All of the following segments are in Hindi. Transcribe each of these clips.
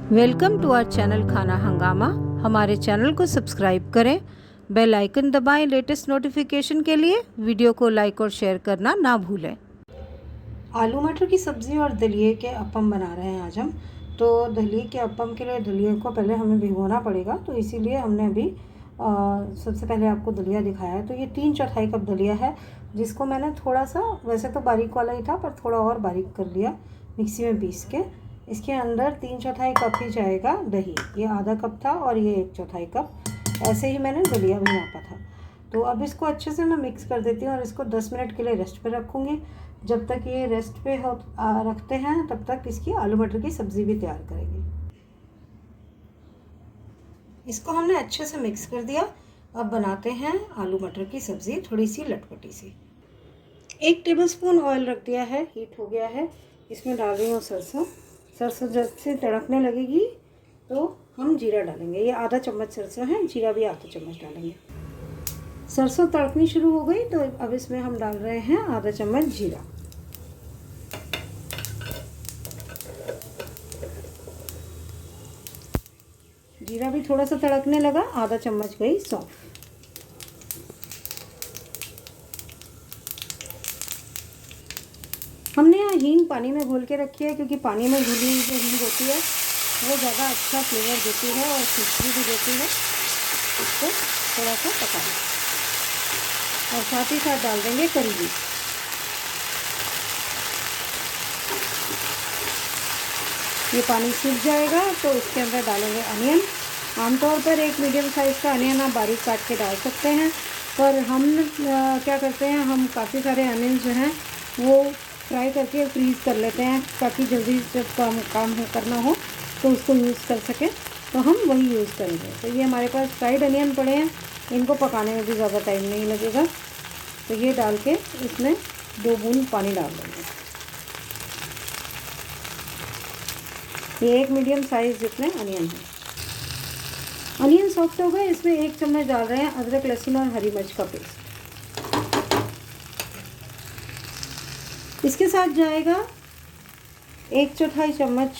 वेलकम टू आवर चैनल खाना हंगामा। हमारे चैनल को सब्सक्राइब करें, बेल आइकन दबाएं लेटेस्ट नोटिफिकेशन के लिए। वीडियो को लाइक और शेयर करना ना भूलें। आलू मटर की सब्ज़ी और दलिए के अप्पम बना रहे हैं आज हम। तो दलिए के अप्पम के लिए दलिए को पहले हमें भिगोना पड़ेगा, तो इसीलिए हमने अभी सबसे पहले आपको दलिया दिखाया है। तो ये 3/4 कप दलिया है, जिसको मैंने थोड़ा सा, वैसे तो बारीक वाला ही था पर थोड़ा और बारीक कर लिया मिक्सी में पीस के। इसके अंदर 3/4 कप ही जाएगा दही। ये आधा कप था और ये 1/4 कप, ऐसे ही मैंने दलिया भी नापा था। तो अब इसको अच्छे से मैं मिक्स कर देती हूँ और इसको 10 मिनट के लिए रेस्ट पे रखूँगी। जब तक ये रेस्ट पे रखते हैं तब तक इसकी आलू मटर की सब्ज़ी भी तैयार करेंगे। इसको हमने अच्छे से मिक्स कर दिया। अब बनाते हैं आलू मटर की सब्ज़ी, थोड़ी सी लटपटी सी। 1 टेबलस्पून ऑयल रख दिया है, हीट हो गया है। इसमें डाल रही हूँ सरसों। सरसों जब से तड़कने लगेगी तो हम जीरा डालेंगे। ये आधा चम्मच सरसों है, जीरा भी आधा चम्मच डालेंगे। सरसों तड़कनी शुरू हो गई तो अब इसमें हम डाल रहे हैं आधा चम्मच जीरा। जीरा भी थोड़ा सा तड़कने लगा, आधा चम्मच गई सौंफ। हमने यहाँ हींग पानी में घोल के रखी है, क्योंकि पानी में घुली हुई जो हींग होती है वो ज़्यादा अच्छा फ्लेवर देती है और खुशबू भी देती है। इसको थोड़ा सा पकाएं और साथ ही साथ डाल देंगे करी लीव्स। ये पानी सूख जाएगा तो इसके अंदर डालेंगे अनियन। आमतौर पर एक मीडियम साइज़ का अनियन आप बारीक काट के डाल सकते हैं, पर हम क्या करते हैं, हम काफ़ी सारे अनियन जो हैं वो फ्राई करके फ्रीज़ कर लेते हैं, ताकि जल्दी जब काम करना हो तो उसको यूज़ कर सकें। तो हम वही यूज़ करेंगे। तो ये हमारे पास फ्राइड अनियन पड़े हैं, इनको पकाने में भी ज़्यादा टाइम नहीं लगेगा। तो ये डाल के इसमें 2 बूंद पानी डाल देंगे। ये एक मीडियम साइज़ जितने अनियन हैं। अनियन सॉफ्ट हो गए, इसमें 1 चम्मच डाल रहे हैं अदरक लहसुन और हरी मिर्च का पेस्ट। इसके साथ जाएगा 1/4 चम्मच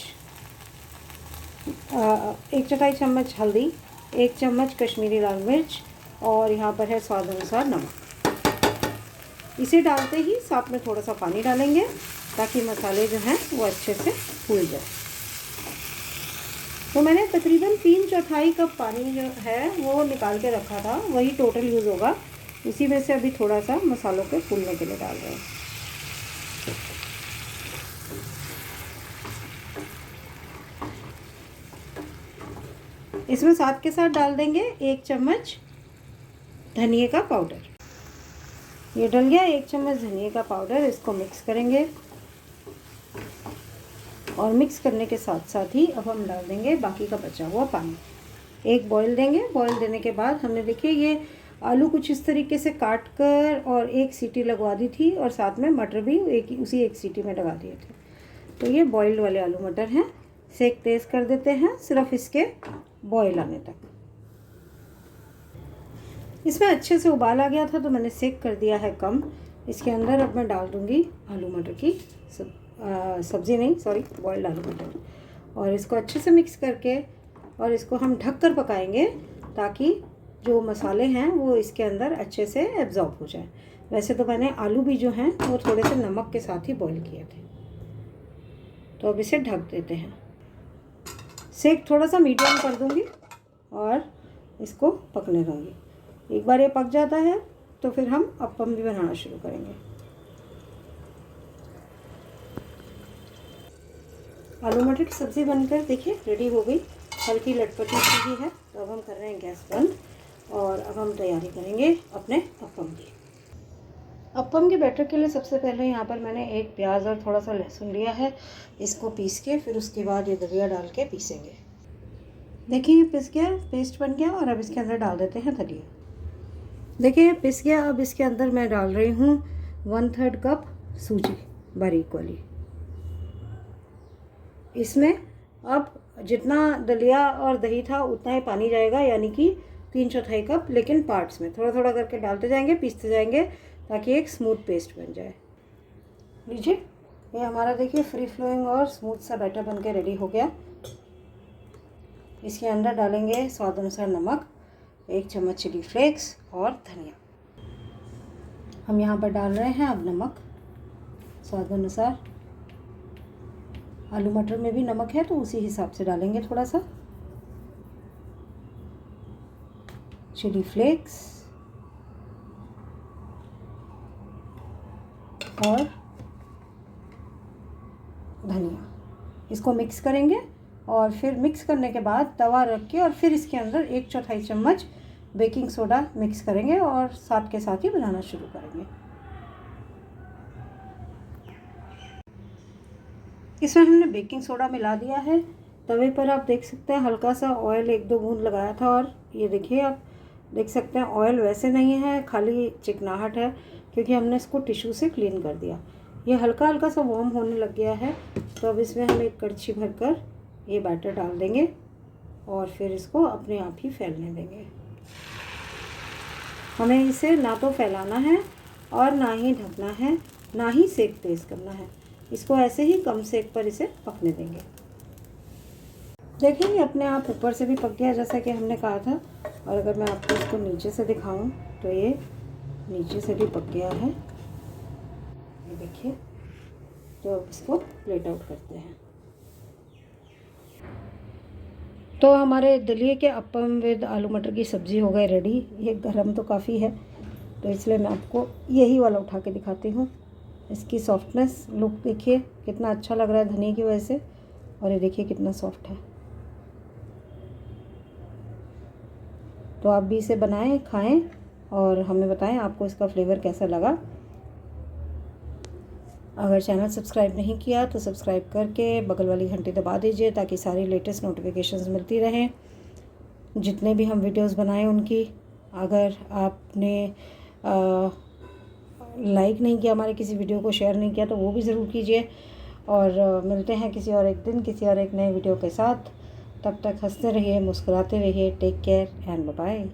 1/4 चम्मच हल्दी, 1 चम्मच कश्मीरी लाल मिर्च और यहाँ पर है स्वाद अनुसार नमक। इसे डालते ही साथ में थोड़ा सा पानी डालेंगे, ताकि मसाले जो हैं वो अच्छे से फूल जाए। तो मैंने तकरीबन 3/4 कप पानी जो है वो निकाल के रखा था, वही टोटल यूज़ होगा। इसी में से अभी थोड़ा सा मसालों के फूलने के लिए डाल रहे हैं। इसमें साथ के साथ डाल देंगे 1 चम्मच धनिए का पाउडर। ये डल गया 1 चम्मच धनिए का पाउडर। इसको मिक्स करेंगे और मिक्स करने के साथ साथ ही अब हम डाल देंगे बाकी का बचा हुआ पानी। एक बॉईल देंगे। बॉईल देने के बाद हमने, देखिए, ये आलू कुछ इस तरीके से काट कर और 1 सीटी लगवा दी थी, और साथ में मटर भी उसी 1 सीटी में लगा दिए थे। तो ये बॉइल्ड वाले आलू मटर हैं। सेक तेज़ कर देते हैं सिर्फ इसके बॉईल आने तक। इसमें अच्छे से उबाल आ गया था तो मैंने सेक कर दिया है कम। इसके अंदर अब मैं डाल दूँगी आलू मटर की सब्ज़ी, नहीं सॉरी, बॉइल्ड आलू मटर, और इसको अच्छे से मिक्स करके और इसको हम ढक कर पकाएंगे, ताकि जो मसाले हैं वो इसके अंदर अच्छे से एब्जॉर्ब हो जाए। वैसे तो मैंने आलू भी जो हैं वो थोड़े से नमक के साथ ही बॉईल किए थे। तो अब इसे ढक देते हैं। सेक थोड़ा सा मीडियम कर दूंगी और इसको पकने दूंगी। एक बार ये पक जाता है तो फिर हम अप्पम भी बनाना शुरू करेंगे। आलू मटर की सब्ज़ी बनकर देखिए रेडी हो गई, हल्की लटपटी सी ही है। तो अब हम कर रहे हैं गैस बंद और अब हम तैयारी करेंगे अपने अप्पम की। अप्पम के बैटर के लिए सबसे पहले यहाँ पर मैंने 1 प्याज और थोड़ा सा लहसुन लिया है। इसको पीस के फिर उसके बाद ये दलिया डाल के पीसेंगे। देखिए ये पिस गया, पेस्ट बन गया, और अब इसके अंदर डाल देते हैं दलिया। देखिए पिस गया। अब इसके अंदर मैं डाल रही हूँ 1/3 कप सूजी बारीक वाली। इसमें अब जितना दलिया और दही था उतना ही पानी जाएगा, यानी कि 3/4 कप, लेकिन पार्ट्स में थोड़ा थोड़ा करके डालते जाएंगे, पीसते जाएंगे, ताकि एक स्मूथ पेस्ट बन जाए। लीजिए, ये हमारा देखिए फ्री फ्लोइंग और स्मूथ सा बैटर बन के रेडी हो गया। इसके अंदर डालेंगे स्वाद अनुसार नमक, 1 चम्मच चिली फ्लेक्स और धनिया। हम यहाँ पर डाल रहे हैं अब नमक स्वाद अनुसार। आलू मटर में भी नमक है तो उसी हिसाब से डालेंगे थोड़ा सा। चिली फ्लेक्स और धनिया, इसको मिक्स करेंगे और फिर मिक्स करने के बाद तवा रख के और फिर इसके अंदर 1/4 चम्मच बेकिंग सोडा मिक्स करेंगे और साथ के साथ ही बनाना शुरू करेंगे। इसमें हमने बेकिंग सोडा मिला दिया है। तवे पर आप देख सकते हैं हल्का सा ऑयल 1-2 बूंद लगाया था और ये देखिए आप देख सकते हैं ऑयल वैसे नहीं है, खाली चिकनाहट है क्योंकि हमने इसको टिश्यू से क्लीन कर दिया। ये हल्का हल्का सा वार्म होने लग गया है। तो अब इसमें हम एक कड़छी भरकर ये बैटर डाल देंगे और फिर इसको अपने आप ही फैलने देंगे। हमें इसे ना तो फैलाना है और ना ही ढकना है, ना ही सेक तेज़ करना है। इसको ऐसे ही कम सेक पर इसे पकने देंगे। देखिए अपने आप ऊपर से भी पक गया जैसा कि हमने कहा था। और अगर मैं आपको इसको नीचे से दिखाऊं तो ये नीचे से भी पक गया है, ये देखिए। तो अब इसको प्लेट आउट करते हैं। तो हमारे दलिए के अप्पम विद आलू मटर की सब्ज़ी हो गए रेडी। ये गरम तो काफ़ी है तो इसलिए मैं आपको यही वाला उठा के दिखाती हूँ। इसकी सॉफ्टनेस लुक देखिए कितना अच्छा लग रहा है धनिया की वजह से, और ये देखिए कितना सॉफ्ट है। तो आप भी इसे बनाएं, खाएं और हमें बताएं आपको इसका फ्लेवर कैसा लगा। अगर चैनल सब्सक्राइब नहीं किया तो सब्सक्राइब करके बगल वाली घंटी दबा दीजिए ताकि सारी लेटेस्ट नोटिफिकेशंस मिलती रहें जितने भी हम वीडियोस बनाएं उनकी। अगर आपने लाइक नहीं किया हमारे किसी वीडियो को, शेयर नहीं किया तो वो भी ज़रूर कीजिए। और मिलते हैं किसी और एक दिन किसी और एक नए वीडियो के साथ। तब तक हंसते रहिए, मुस्कुराते रहिए। Take care and bye bye.